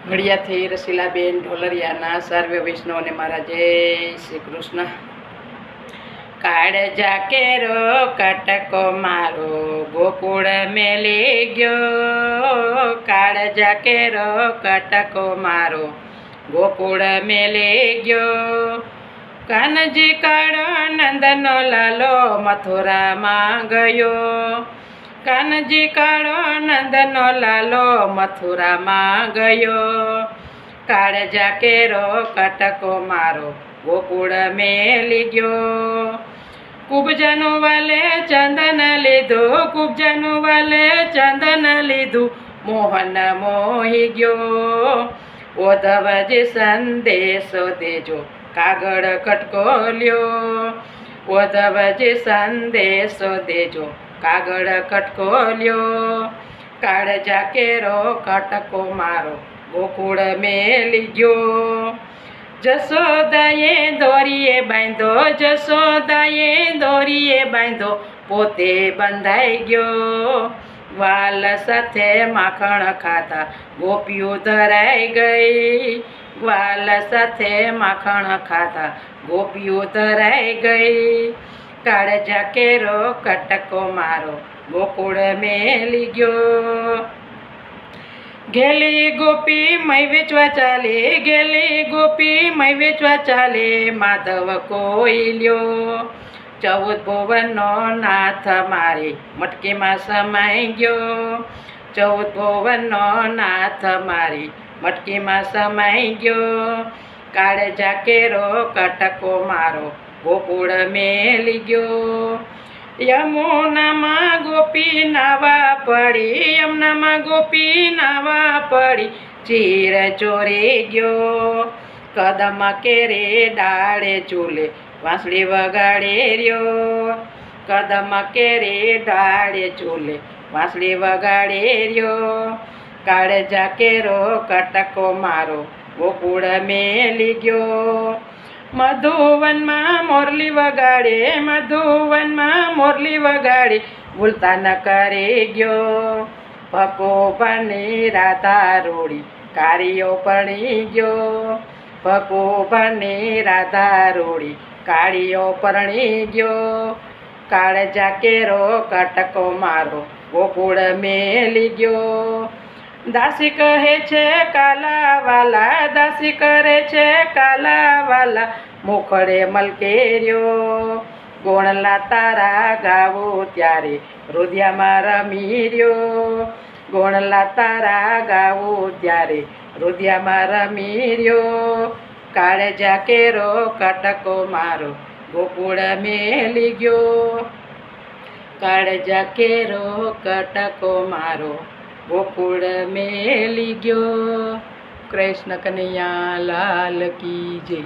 ઘડિયાથી રસીલાબેન ઢોલરિયાના સર્વે વૈષ્ણવને મારા જય શ્રી કૃષ્ણ. કાળજા કેરો કટકો મારો ગોકુળ મેલી ગયો. કાળજા કેરો કટકો મારો ગોકુળ મેલી ગયો. કાનજી કાળો નંદનો લાલો મથુરામાં ગયો. કાનજી કાળો નંદનો લાલો મથુરામાં ગયો. કાળજા કેરો કટકો મારો ગોકુળ મેલી ગયો. કુબજાનું વાલે ચંદન લીધું, કુબજાનું વાલે ચંદન લીધું, મોહન મોહી ગયો. ઓધવજી સંદેશો દેજો, કાગળ કટકો લ્યો. ઓધવજી સંદેશો દેજો, કાગળ કટકો લ્યો. કાળજા કેરો કટકો મારો ગોકુળ મેલી ગયો. જશોદાએ દોરીએ બાંધો, જશોદાએ દોરીએ બાંધો, પોતે બંધાઈ ગયો. વાલ સાથે માખણ ખાતા ગોપીઓ ધરાઈ ગઈ. વાલ સાથે માખણ ખાતા ગોપીઓ ધરાઈ ગઈ. કાળજા કેરો કટકો મારો ગોકુળ મેલી ગયો. ગેલી ગોપી મય વેચવા ચાલે, ગેલી ગોપી મય વેચવા ચાલે, માધવ કોઈ લ્યો. 14 ભુવનનો નાથ મારે મટકીમાં સમાઈ ગયો. 14 ભુવનનો નાથ મારી મટકીમાં સમાઈ ગયો. કાળજા કેરો કટકો મારો ગોકુળ મેલી ગયો. યમુનામાં ગોપી નાવા પડી, યમુનામાં ગોપી નાવા પડી, ચીર ચોરી ગયો. કદમ કેરે ડાળે ચૂલે વાંસળી વગાડે રહ્યો. કદમ કેરે ડાળે ચૂલે વાંસળી વગાડે રહ્યો. કાળજા કેરો કટકો મારો ગોકુળ મેલી ગયો. મધુવનમાં મોરલી વગાડે, મધુવનમાં મોરલી વગાડે, ભૂલતા ન કરી ગયો. ભગોબરની રાધા રોડી કાળીઓ પડી ગયો. ભગોબરની રાધા રોડી કાળીઓ પરણી ગયો. કાળજા કેરો કટકો મારો ગોકુળ મેલી ગયો. દાસી કહે છે કાલાવાલા, દાસી કરે છે કાલાવાલા, મુખડે મલકેર્યો. ગોણલા તારા ગાવું ત્યારે રુદિયામાં રમી રહ્યો. ગોણલા તારા ગાવું ત્યારે રુદિયામાં રમી રહ્યો. કાળજા કેરો કટકો મારો ગોકુળ મેલી ગયો. કાળજા કેરો કટકો મારો ગોકુળ મેલી ગયો. કૃષ્ણ કનૈયા લાલ કી જય.